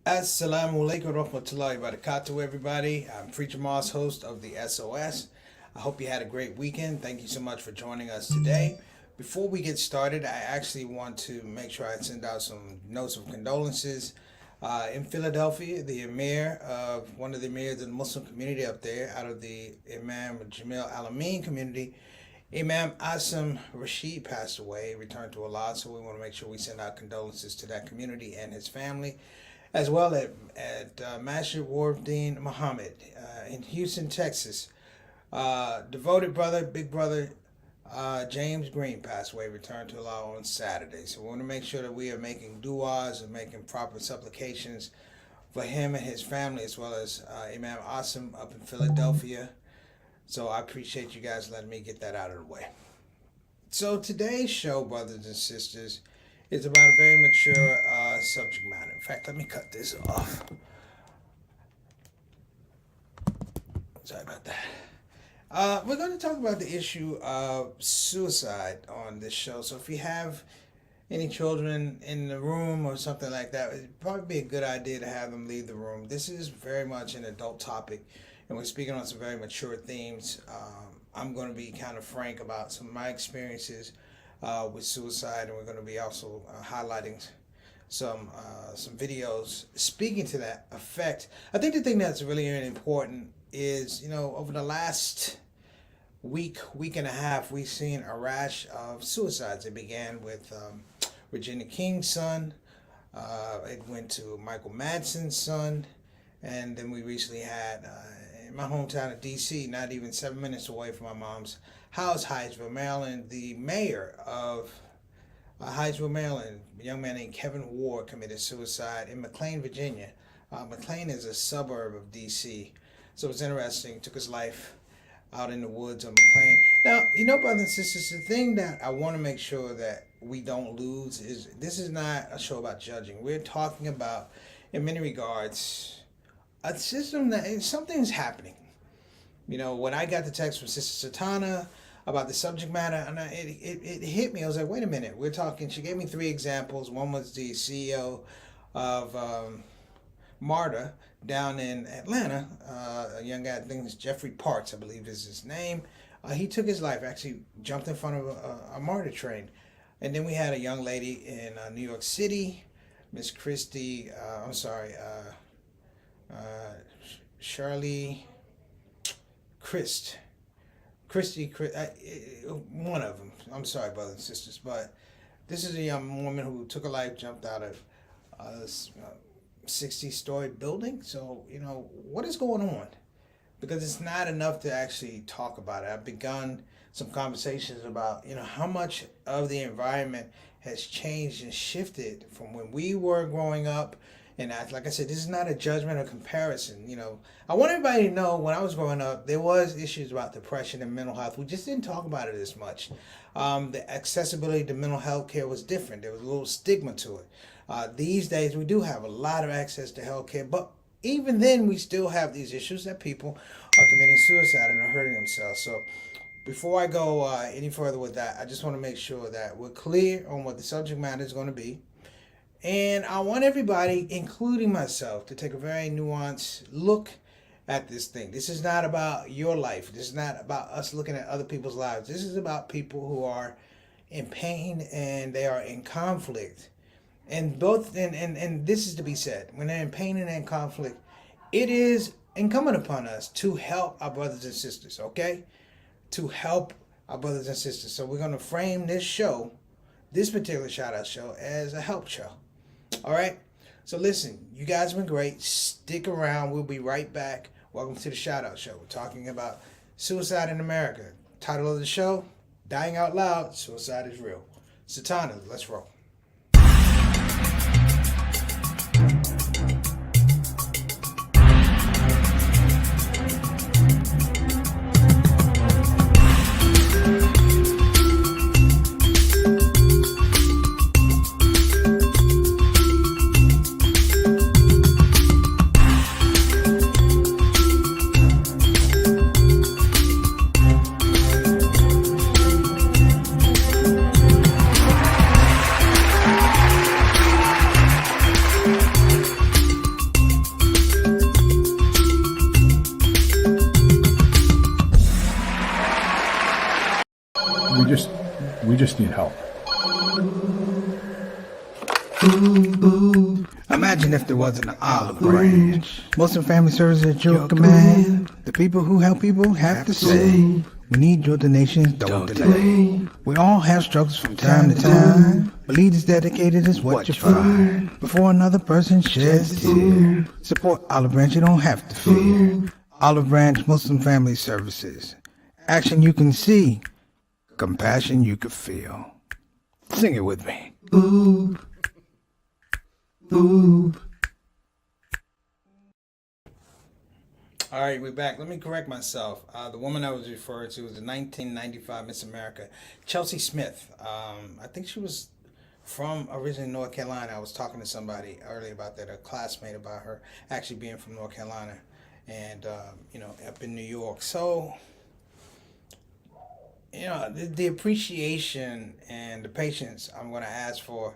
Assalamu alaikum warahmatullahi wabarakatuh, everybody. I'm Preacher Moss, host of the SOS. I hope you had a great weekend. Thank you so much for joining us today. Before we get started, I actually want to make sure I send out some notes of condolences. In Philadelphia, the emir of one of the emirs of the Muslim community up there, out of the Imam Jamil Al-Amin community, Imam Asim Rashid passed away, returned to Allah. So we want to make sure we send out condolences to that community and his family, as well at Masjid Wardeen Muhammad in Houston, Texas. Devoted brother, big brother, James Green passed away, returned to Allah on Saturday. So we want to make sure that we are making du'as and making proper supplications for him and his family, as well as Imam Asim up in Philadelphia. So I appreciate you guys letting me get that out of the way. So today's show, brothers and sisters, is about a very mature subject matter. In fact, let me cut this off. Sorry about that. We're going to talk about the issue of suicide on this show. So if you have any children in the room or something like that, it'd probably be a good idea to have them leave the room. This is very much an adult topic, and we're speaking on some very mature themes. I'm going to be kind of frank about some of my experiences with suicide, and we're going to be also highlighting some videos speaking to that effect. I think the thing that's really important is, over the last week and a half, we've seen a rash of suicides. It began with Regina King's son. It went to Michael Madsen's son, and then we recently had in my hometown of D.C., not even 7 minutes away from my mom's house, Hyattsville, Maryland, the mayor of Hyattsville, Maryland, a young man named Kevin Ward, committed suicide in McLean, Virginia. McLean is a suburb of D.C., so it's interesting. Took his life out in the woods of McLean. Now, brothers and sisters, the thing that I want to make sure that we don't lose is this is not a show about judging. We're talking about, in many regards, a system that something's happening. When I got the text from Sister Satana about the subject matter, and it hit me. I was like, wait a minute. We're talking. She gave me 3 examples. One was the CEO of MARTA down in Atlanta, a young guy, I think it's Jeffrey Parks, I believe is his name. He took his life, actually jumped in front of a MARTA train. And then we had a young lady in New York City, Miss Christy, Shirley Christ, one of them. I'm sorry, brothers and sisters, but this is a young woman who took her life, jumped out of a 60-story building. So, what is going on? Because it's not enough to actually talk about it. I've begun some conversations about, how much of the environment has changed and shifted from when we were growing up. And like I said, this is not a judgment or comparison. I want everybody to know when I was growing up, there was issues about depression and mental health. We just didn't talk about it as much. The accessibility to mental health care was different. There was a little stigma to it. These days, we do have a lot of access to health care, but even then, we still have these issues that people are committing suicide and are hurting themselves. So before I go any further with that, I just want to make sure that we're clear on what the subject matter is going to be. And I want everybody, including myself, to take a very nuanced look at this thing. This is not about your life. This is not about us looking at other people's lives. This is about people who are in pain and they are in conflict. And this is to be said. When they're in pain and in conflict, it is incumbent upon us to help our brothers and sisters, okay? To help our brothers and sisters. So we're going to frame this show, this particular shout-out show, as a help show. All right? So listen, you guys have been great. Stick around. We'll be right back. Welcome to the shout-out show. We're talking about suicide in America. Title of the show, Dying Out Loud, Suicide is Real. Satana, let's roll. We just need help. Imagine if there wasn't an olive branch. Muslim Family Services at your command. The people who help people have to say, we need your donations, don't delay. We all have struggles from time to time, but leaders dedicated is what you find. Before another person sheds a tear, support Olive Branch, you don't have to fear. Olive Branch Muslim Family Services. Action you can see, compassion you can feel. Sing it with me. Ooh. Ooh. All right, we're back. Let me correct myself. The woman I was referring to was the 1995 Miss America, Chelsea Smith. I think she was from originally North Carolina. I was talking to somebody earlier about that, a classmate, about her actually being from North Carolina and, up in New York. So, the appreciation and the patience I'm going to ask for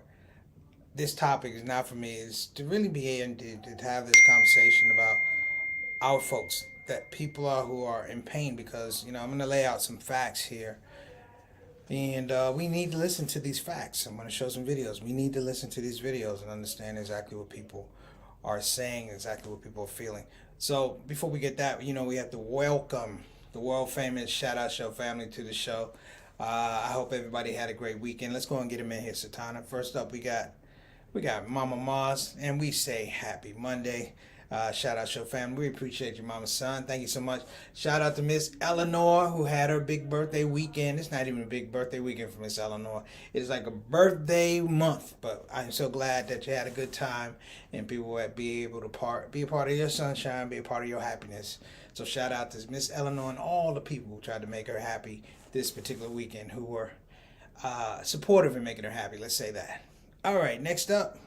this topic is not for me, is to really be able to have this conversation about our folks, that people are who are in pain, because I'm going to lay out some facts here, and we need to listen to these facts. I'm going to show some videos. We need to listen to these videos and understand exactly what people are saying, exactly what people are feeling. So before we get that, we have to welcome the world famous ShOUT Show family to the show. I hope everybody had a great weekend. Let's go and get them in here, Satana. First up, we got Mama Mars, and we say happy Monday. ShOUT Show family, we appreciate you, Mama Son. Thank you so much. Shout out to Miss Eleanor, who had her big birthday weekend. It's not even a big birthday weekend for Miss Eleanor. It's like a birthday month, but I'm so glad that you had a good time and people will be able to be a part of your sunshine, be a part of your happiness. So shout out to Miss Eleanor and all the people who tried to make her happy this particular weekend, who were supportive in making her happy. Let's say that. All right, next up,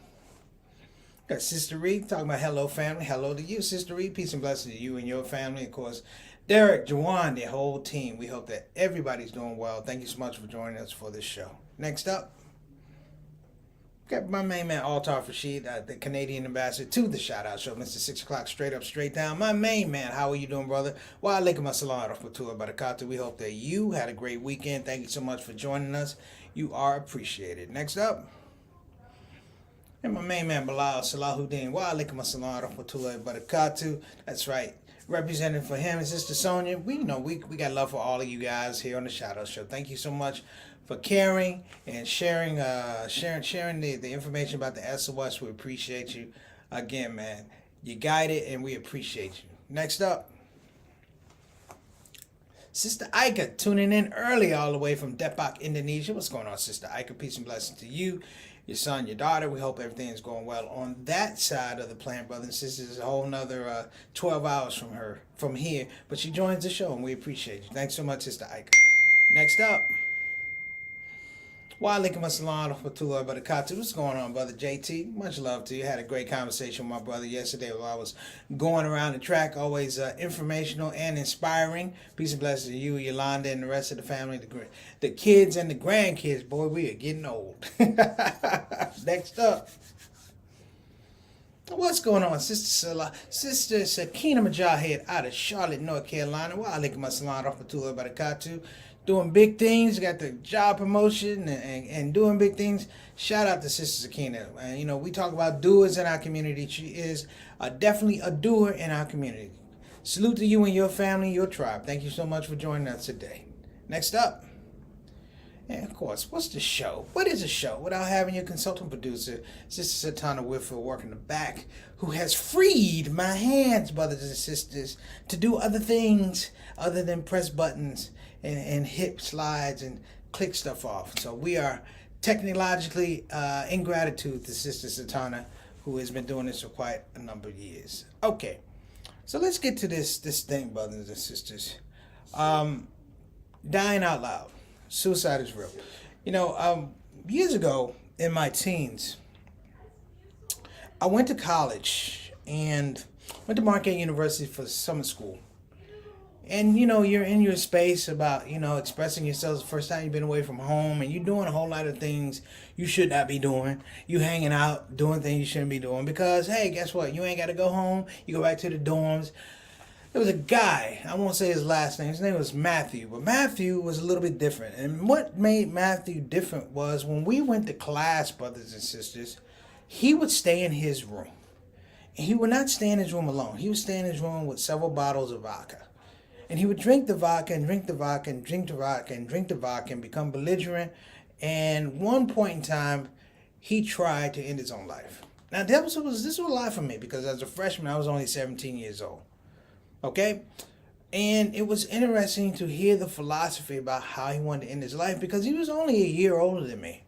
got Sister Reed talking about hello family. Hello to you, Sister Reed. Peace and blessings to you and your family. Of course, Derek, Jawan, the whole team. We hope that everybody's doing well. Thank you so much for joining us for this show. Next up, got my main man, Altar Rashid, the Canadian ambassador to the ShOUT Show, Mr. 6 o'clock, straight up, straight down. My main man, how are you doing, brother? Wa alaikum assalam wa rahmatullahi wa barakatuh. We hope that you had a great weekend. Thank you so much for joining us. You are appreciated. Next up, and my main man, Bilal Salahuddin. Wa alaikum assalam wa rahmatullahi wa barakatuh. That's right. Representing for him and Sister Sonia. We got love for all of you guys here on the ShOUT Show. Thank you so much for caring and sharing the information about the SOS. We appreciate you. Again, man, you guided and we appreciate you. Next up, Sister Ika, tuning in early all the way from Depok, Indonesia. What's going on, Sister Ika? Peace and blessings to you, your son, your daughter. We hope everything is going well on that side of the planet, brothers and sisters. It's a whole nother 12 hours from here, but she joins the show and we appreciate you. Thanks so much, Sister Ika. Next up, wa alaikum assalam wa rahmatullahi wa barakatuh. What's going on, brother JT? Much love to you. Had a great conversation with my brother yesterday while I was going around the track. Always informational and inspiring. Peace and blessings to you, Yolanda, and the rest of the family, the kids and the grandkids. Boy, we are getting old. Next up, what's going on, Sister Sakina Mujahid out of Charlotte, North Carolina. Wa alaikum assalam wa rahmatullahi wa barakatuh. Doing big things, got the job promotion and doing big things. Shout out to Sister Sakina. And we talk about doers in our community. She is definitely a doer in our community. Salute to you and your family, your tribe. Thank you so much for joining us today. Next up, and of course, what's the show? What is a show without having your consultant producer, Sister Satana Whitfield, working the back, who has freed my hands, brothers and sisters, to do other things other than press buttons and hit slides and click stuff off. So we are technologically in gratitude to Sister Satana, who has been doing this for quite a number of years. Okay, so let's get to this thing, brothers and sisters. Dying out loud. Suicide is real. Years ago in my teens, I went to college and went to Marquette University for summer school. And, you're in your space about, expressing yourself the first time you've been away from home, and you're doing a whole lot of things you should not be doing. You hanging out, doing things you shouldn't be doing because, hey, guess what? You ain't got to go home. You go back to the dorms. there was a guy, I won't say his last name, his name was Matthew, but Matthew was a little bit different. And what made Matthew different was when we went to class, brothers and sisters, he would stay in his room. And he would not stay in his room alone. He would stay in his room with several bottles of vodka. And he would drink the vodka and drink the vodka and drink the vodka and drink the vodka and become belligerent. And one point in time, he tried to end his own life. Now, this was a lot for me because as a freshman, I was only 17 years old. Okay? And it was interesting to hear the philosophy about how he wanted to end his life because he was only a year older than me.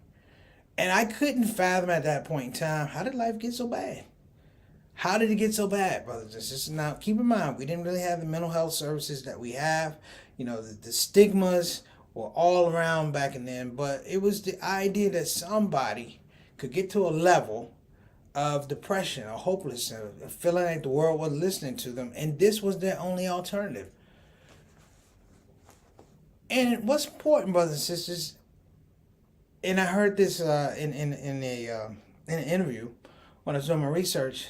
And I couldn't fathom at that point in time, how did life get so bad? How did it get so bad, brothers and sisters? Now, keep in mind, we didn't really have the mental health services that we have. You know, the stigmas were all around back in then. But it was the idea that somebody could get to a level of depression or hopelessness, or feeling like the world wasn't listening to them, and this was their only alternative. And what's important, brothers and sisters, and I heard this in an interview when I was doing my research.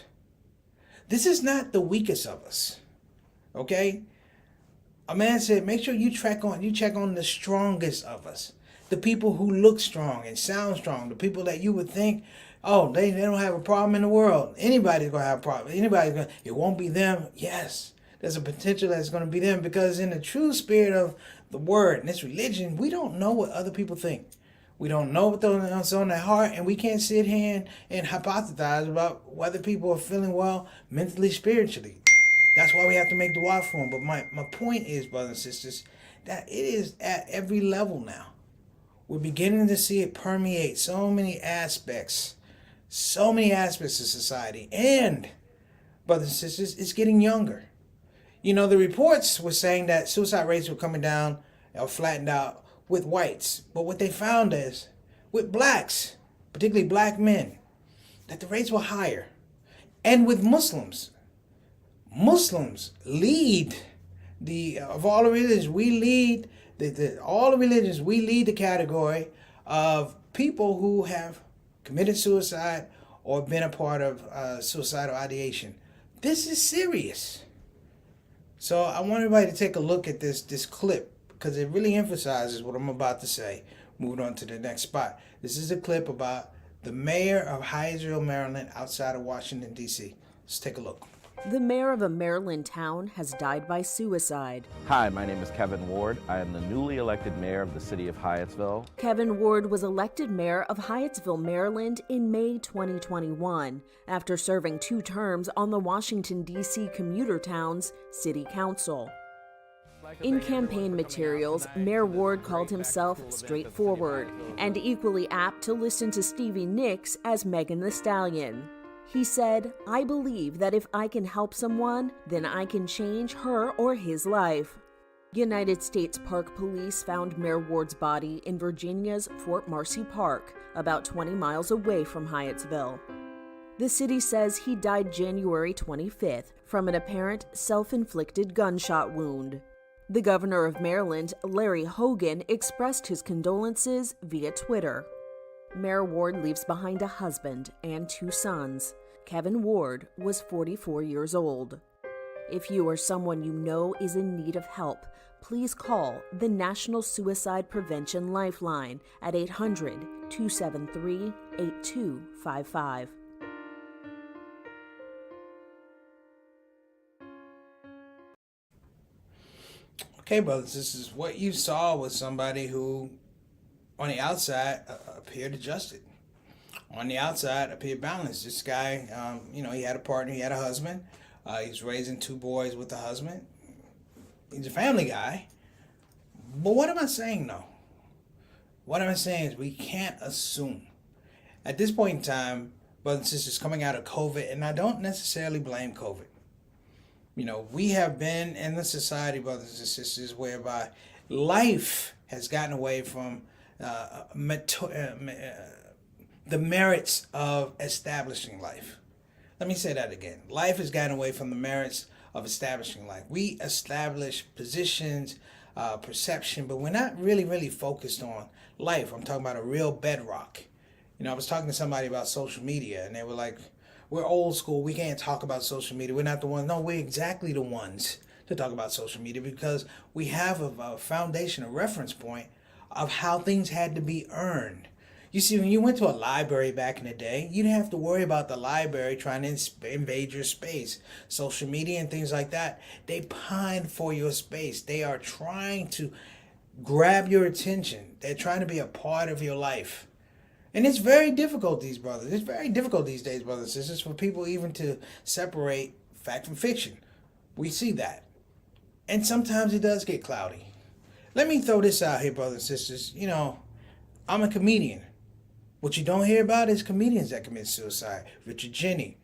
This is not the weakest of us, okay? A man said, make sure you check on the strongest of us, the people who look strong and sound strong, the people that you would think, oh, they don't have a problem in the world. Anybody's gonna have a problem. It won't be them. Yes, there's a potential that's gonna be them because in the true spirit of the word and this religion, we don't know what other people think. We don't know what's on their heart, and we can't sit here and hypothesize about whether people are feeling well mentally, spiritually. That's why we have to make the dua for them. But my point is, brothers and sisters, that it is at every level now. We're beginning to see it permeate so many aspects of society. And, brothers and sisters, it's getting younger. You know, the reports were saying that suicide rates were coming down or flattened out with whites. But what they found is, with blacks, particularly black men, that the rates were higher. And with Muslims lead of all the religions, we lead we lead the category of people who have committed suicide or been a part of suicidal ideation. This is serious. So I want everybody to take a look at this clip because it really emphasizes what I'm about to say. Moving on to the next spot. This is a clip about the mayor of Hyattsville, Maryland, outside of Washington, D.C. Let's take a look. The mayor of a Maryland town has died by suicide. Hi, my name is Kevin Ward. I am the newly elected mayor of the city of Hyattsville. Kevin Ward was elected mayor of Hyattsville, Maryland in May 2021 after serving 2 terms on the Washington, D.C. commuter town's city council. In campaign materials, Mayor Ward called himself straightforward and equally apt to listen to Stevie Nicks as Megan Thee Stallion. He said, "I believe that if I can help someone, then I can change her or his life." United States Park Police found Mayor Ward's body in Virginia's Fort Marcy Park, about 20 miles away from Hyattsville. The city says he died January 25th from an apparent self-inflicted gunshot wound. The governor of Maryland, Larry Hogan, expressed his condolences via Twitter. Mayor Ward leaves behind a husband and 2 sons. Kevin Ward was 44 years old. If you or someone you know is in need of help, please call the National Suicide Prevention Lifeline at 800-273-8255. Okay, brothers, this is what you saw with somebody who, on the outside, appeared adjusted. On the outside, appeared balanced. This guy, he had a partner, he had a husband. He's raising 2 boys with the husband. He's a family guy. But what am I saying, though? What am I saying is we can't assume. At this point in time, brothers and sisters, coming out of COVID, and I don't necessarily blame COVID. You know, we have been in the society, brothers and sisters, whereby life has gotten away from the merits of establishing life. Let me say that again. Life has gotten away from the merits of establishing life. We establish positions, perception, but we're not really focused on life. I'm talking about a real bedrock. You know, I was talking to somebody about social media, and they were like, we're old school. We can't talk about social media. We're not the ones. No, we're exactly the ones to talk about social media because we have a foundation, a reference point of how things had to be earned. You see, when you went to a library back in the day, you didn't have to worry about the library trying to invade your space. Social media and things like that, they pine for your space. They are trying to grab your attention. They're trying to be a part of your life. And it's very difficult, these brothers. It's very difficult these days, brothers and sisters, for people even to separate fact from fiction. We see that. And sometimes it does get cloudy. Let me throw this out here, brothers and sisters. You know, I'm a comedian. What you don't hear about is comedians that commit suicide. Richard Jeni,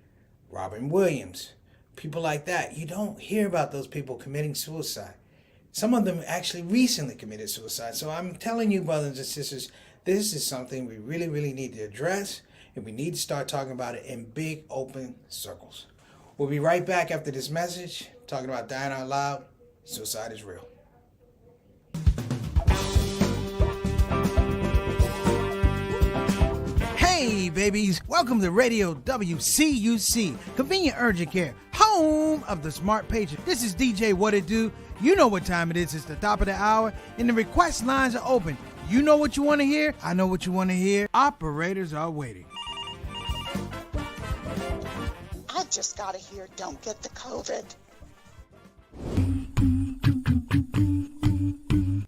Robin Williams, people like that. You don't hear about those people committing suicide. Some of them actually recently committed suicide. So I'm telling you, brothers and sisters, this is something we really, really need to address, and we need to start talking about it in big, open circles. We'll be right back after this message, talking about dying out loud. Suicide is real. Hey, babies. Welcome to Radio WCUC, Convenient Urgent Care, home of the smart patient. This is DJ What It Do. You know what time it is. It's the top of the hour, and the request lines are open. You know what you want to hear. I know what you want to hear. Operators are waiting. I just got to hear don't get the COVID.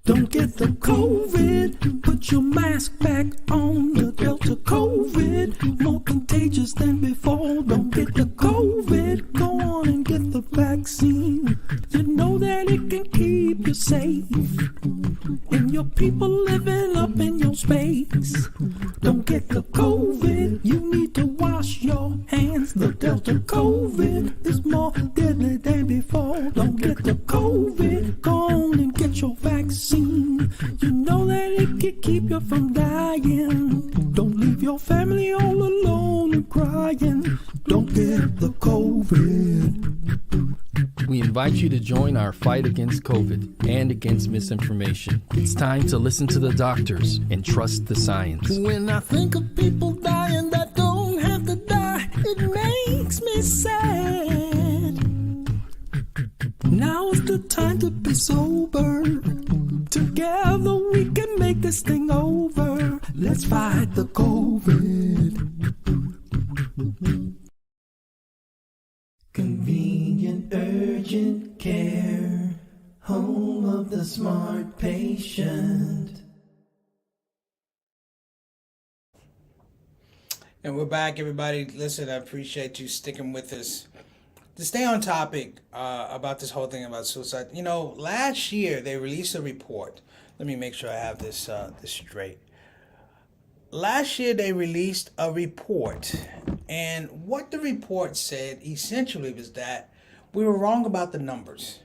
Don't get the COVID, put your mask back on. The Delta COVID, more contagious than before. Don't get the COVID, go on and get the vaccine. You know that it can keep you safe, and your people living up in your space. Don't get the COVID, you need to wash your hands. The Delta COVID is more deadly than before. Don't get the COVID, go on and get your vaccine. You know that it can keep you from dying. Don't leave your family all alone and crying. Don't get the COVID. We invite you to join our fight against COVID and against misinformation. It's time to listen to the doctors and trust the science. When I think of people dying that don't have to die, it makes me sad. Now is the time to be sober. Together we can make this thing over. Let's fight the COVID. Convenient urgent care, home of the smart patient. And we're back, everybody. Listen, I appreciate you sticking with us. To stay on topic about this whole thing about suicide, you know, last year they released a report. Let me make sure I have this straight. Last year they released a report, and what the report said essentially was that we were wrong about the numbers,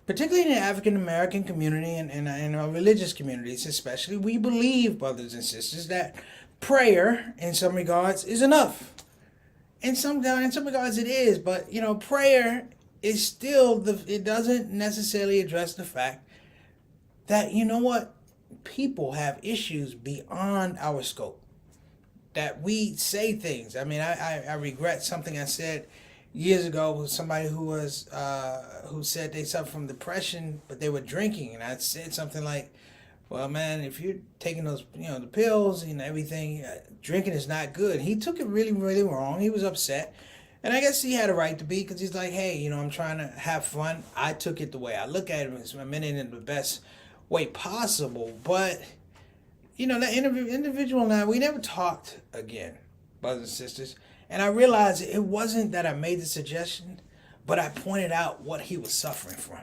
particularly in the African American community and in our religious communities especially. We believe, brothers and sisters, that prayer in some regards is enough. In some regards it is, but you know, prayer is still it doesn't necessarily address the fact that, you know what, people have issues beyond our scope. That we say things. I mean, I regret something I said years ago with somebody who said they suffered from depression, but they were drinking, and I said something like, well, man, if you're taking those, you know, the pills and everything, drinking is not good. He took it really, really wrong. He was upset. And I guess he had a right to be, because he's like, hey, you know, I'm trying to have fun. I took it the way I look at it. I meant it in the best way possible. But, you know, that individual and I, we never talked again, brothers and sisters. And I realized it wasn't that I made the suggestion, but I pointed out what he was suffering from.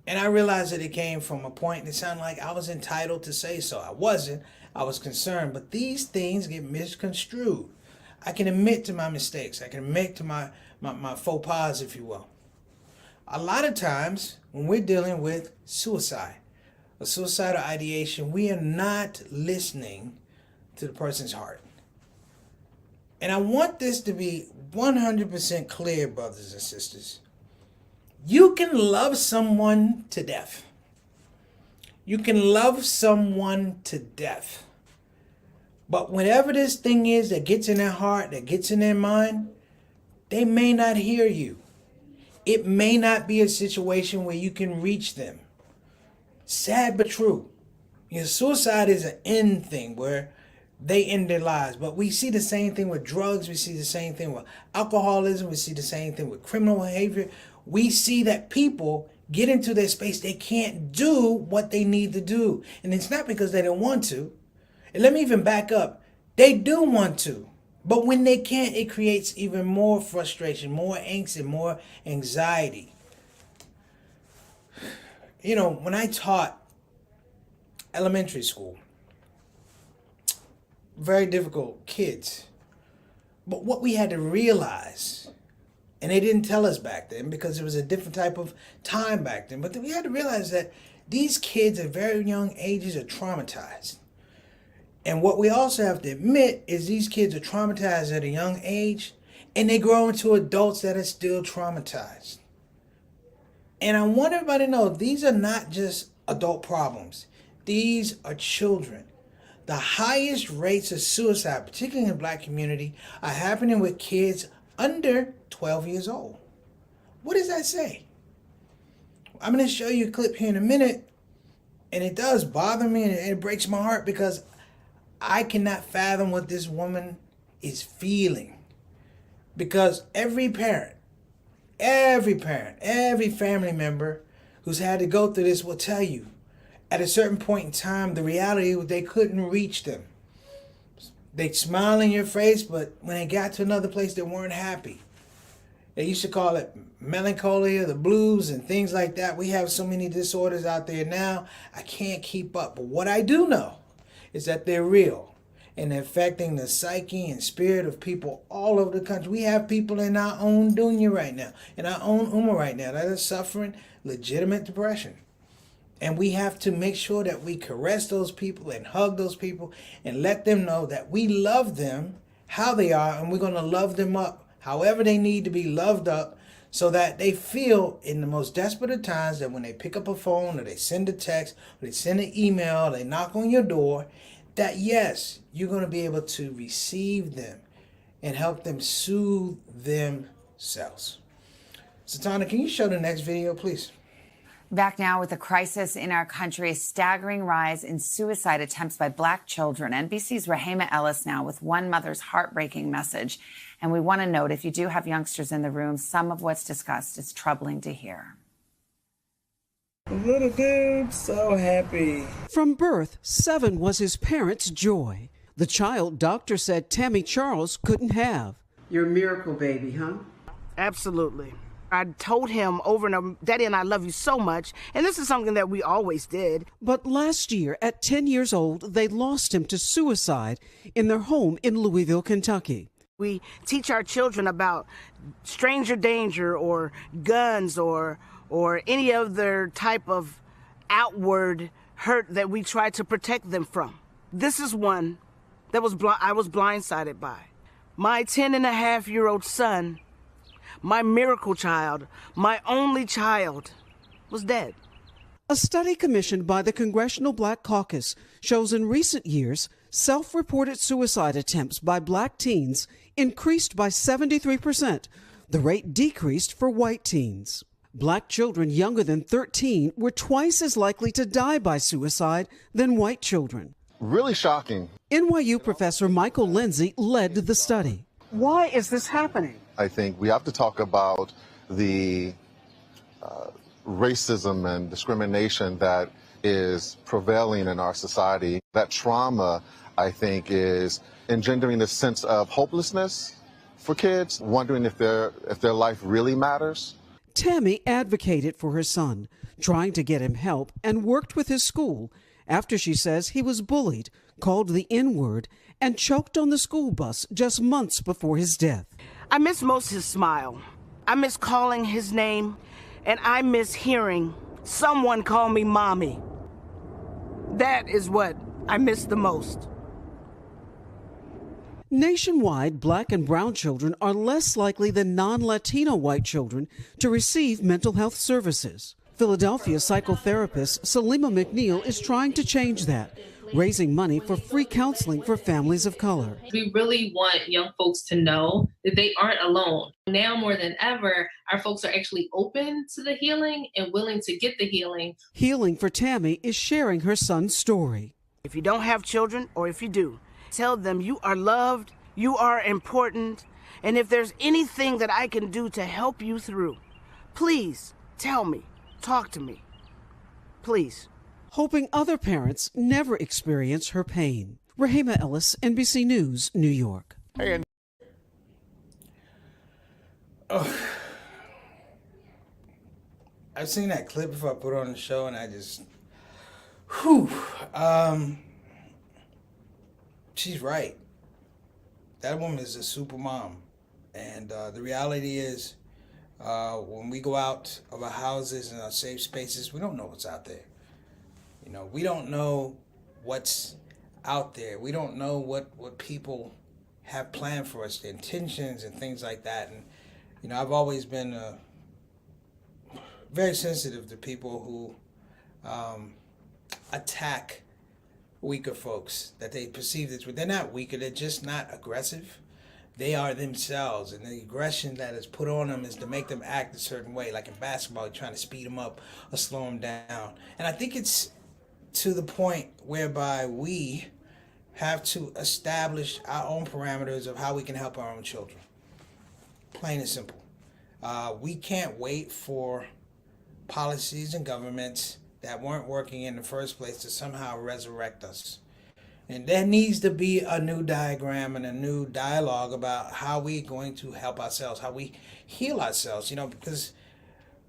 And I realized that it came from a point that sounded like I was entitled to say so. I wasn't. I was concerned. But these things get misconstrued. I can admit to my mistakes. I can admit to my faux pas, if you will. A lot of times when we're dealing with suicide, a suicidal ideation, we are not listening to the person's heart. And I want this to be 100% clear, brothers and sisters. You can love someone to death. You can love someone to death. But whatever this thing is that gets in their heart, that gets in their mind, they may not hear you. it may not be a situation where you can reach them. Sad but true. Suicide is an end thing where they end their lives. But we see the same thing with drugs. We see the same thing with alcoholism. We see the same thing with criminal behavior. We see that people get into their space. They can't do what they need to do. And it's not because they don't want to. And let me even back up. They do want to. But when they can't, it creates even more frustration, more angst, and more anxiety. When I taught elementary school, very difficult kids. But what we had to realize, and they didn't tell us back then because it was a different type of time back then, but we had to realize that these kids at very young ages are traumatized. And what we also have to admit is these kids are traumatized at a young age, and they grow into adults that are still traumatized. And I want everybody to know these are not just adult problems. These are children. The highest rates of suicide, particularly in the Black community, are happening with kids under 12 years old. What does that say? I'm going to show you a clip here in a minute, and it does bother me and it breaks my heart because I cannot fathom what this woman is feeling. Because every parent, every family member who's had to go through this will tell you, at a certain point in time, the reality was they couldn't reach them. They'd smile in your face, but when they got to another place, they weren't happy. They used to call it melancholy or the blues and things like that. We have so many disorders out there now, I can't keep up. But what I do know is that they're real and they're affecting the psyche and spirit of people all over the country. We have people in our own dunya right now, in our own ummah right now, that are suffering legitimate depression. And we have to make sure that we caress those people and hug those people and let them know that we love them how they are, and we're going to love them up however they need to be loved up, so that they feel in the most desperate of times that when they pick up a phone or they send a text or they send an email, they knock on your door, that yes, you're going to be able to receive them and help them soothe themselves. Satana, can you show the next video, please? Back now with the crisis in our country, a staggering rise in suicide attempts by Black children. NBC's Rahema Ellis now with one mother's heartbreaking message. And we want to note, if you do have youngsters in the room, some of what's discussed is troubling to hear. Little dude, so happy. From birth, 7 was his parents' joy. The child doctor said Tammy Charles couldn't have. You're a miracle baby, huh? Absolutely. I told him over and over, Daddy and I love you so much, and this is something that we always did. But last year, at 10 years old, they lost him to suicide in their home in Louisville, Kentucky. We teach our children about stranger danger or guns or any other type of outward hurt that we try to protect them from. This is one that I was blindsided by. My 10-and-a-half-year-old son, my miracle child, my only child, was dead. A study commissioned by the Congressional Black Caucus shows in recent years, self-reported suicide attempts by Black teens increased by 73%. The rate decreased for white teens. Black children younger than 13 were twice as likely to die by suicide than white children. Really shocking. NYU professor Michael Lindsay led the study. Why is this happening? I think we have to talk about the racism and discrimination that is prevailing in our society. That trauma, I think, is engendering a sense of hopelessness for kids, wondering if their life really matters. Tammy advocated for her son, trying to get him help, and worked with his school after she says he was bullied, called the N-word, and choked on the school bus just months before his death. I miss most his smile. I miss calling his name, and I miss hearing someone call me mommy. That is what I miss the most. Nationwide, Black and brown children are less likely than non-Latino white children to receive mental health services. Philadelphia psychotherapist Salima McNeil is trying to change that, raising money for free counseling for families of color. We really want young folks to know that they aren't alone. Now more than ever, our folks are actually open to the healing and willing to get the healing. Healing for Tammy is sharing her son's story. If you don't have children, or if you do, tell them you are loved, you are important, and if there's anything that I can do to help you through, please tell me, talk to me, please. Hoping other parents never experience her pain. Rahima Ellis, NBC News, New York. Hey, I've seen that clip before I put it on the show, and I just, she's right. That woman is a super mom. And the reality is, when we go out of our houses and our safe spaces, we don't know what's out there. You know, we don't know what's out there. We don't know what people have planned for us, the intentions and things like that. And, you know, I've always been very sensitive to people who attack weaker folks, that they perceive as weak. They're not weaker, they're just not aggressive. They are themselves, and the aggression that is put on them is to make them act a certain way, like in basketball, you're trying to speed them up or slow them down. And I think it's to the point whereby we have to establish our own parameters of how we can help our own children. Plain and simple. We can't wait for policies and governments that weren't working in the first place to somehow resurrect us. And there needs to be a new diagram and a new dialogue about how we're going to help ourselves, how we heal ourselves, you know, because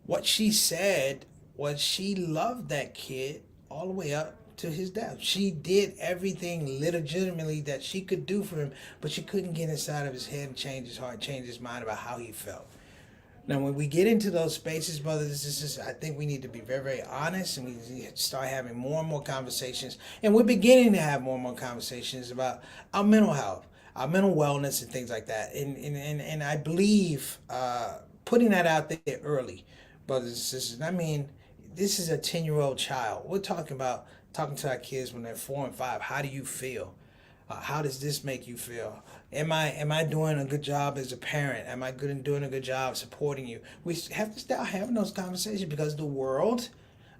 what she said was she loved that kid all the way up to his death. She did everything legitimately that she could do for him, but she couldn't get inside of his head and change his heart, change his mind about how he felt. Now, when we get into those spaces, brothers, I think we need to be very, very honest, and we need to start having more and more conversations. And we're beginning to have more and more conversations about our mental health, our mental wellness, and things like that. And I believe putting that out there early, brothers and sisters. I mean, this is a 10-year-old child. We're talking about talking to our kids when they're 4 and 5. How do you feel? How does this make you feel? Am I doing a good job as a parent? Am I doing a good job supporting you? We have to start having those conversations because the world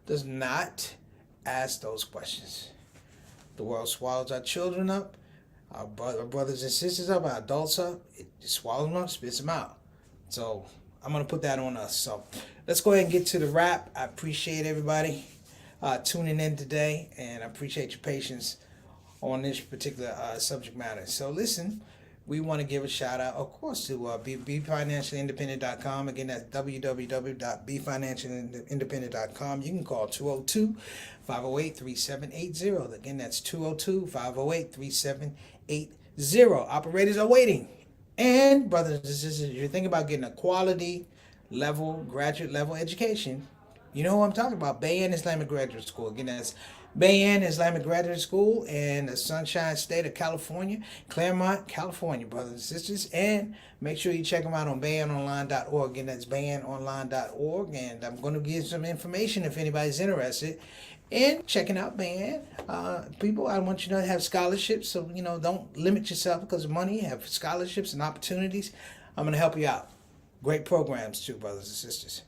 does not ask those questions. The world swallows our children up, our brothers and sisters up, our adults up. It just swallows them up, spits them out. So I'm going to put that on us. So let's go ahead and get to the wrap. I appreciate everybody tuning in today, and I appreciate your patience on this particular subject matter. So listen, we want to give a shout out, of course, to BeFinanciallyIndependent.com. Again, that's www.BeFinanciallyIndependent.com. You can call 202-508-3780. Again, that's 202-508-3780. Operators are waiting. And brothers and sisters, if you're thinking about getting a quality level, graduate level education, you know what I'm talking about. Bayan Islamic Graduate School. Again, that's Bayan Islamic Graduate School in the Sunshine State of California, Claremont, California, brothers and sisters. And make sure you check them out on bayanonline.org. Again, that's bayanonline.org. And I'm going to give some information if anybody's interested in checking out Bayan. People, I want you to have scholarships, so, you know, don't limit yourself because of money. Have scholarships and opportunities. I'm going to help you out. Great programs, too, brothers and sisters.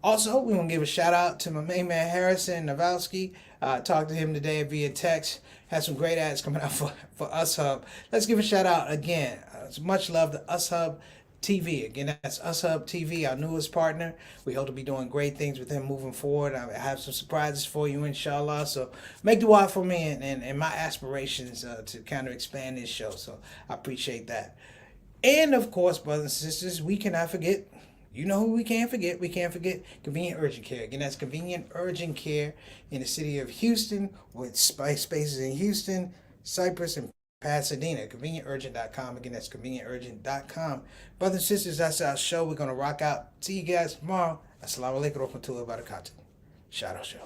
Also, we want to give a shout out to my main man Harrison Navalsky. Talked to him today via text. Had some great ads coming out for Us Hub. Let's give a shout out again. Much love to Us Hub TV. Again, that's Us Hub TV, our newest partner. We hope to be doing great things with him moving forward. I have some surprises for you, inshallah. So make dua for me and my aspirations to kind of expand this show. So I appreciate that. And of course, brothers and sisters, we cannot forget. You know who we can't forget? We can't forget Convenient Urgent Care. Again, that's Convenient Urgent Care in the city of Houston with spaces in Houston, Cypress, and Pasadena. ConvenientUrgent.com. Again, that's ConvenientUrgent.com. Brothers and sisters, that's our show. We're going to rock out. See you guys tomorrow. Assalamu alaikum wa rahmatullahi wa barakatuh. ShOUT.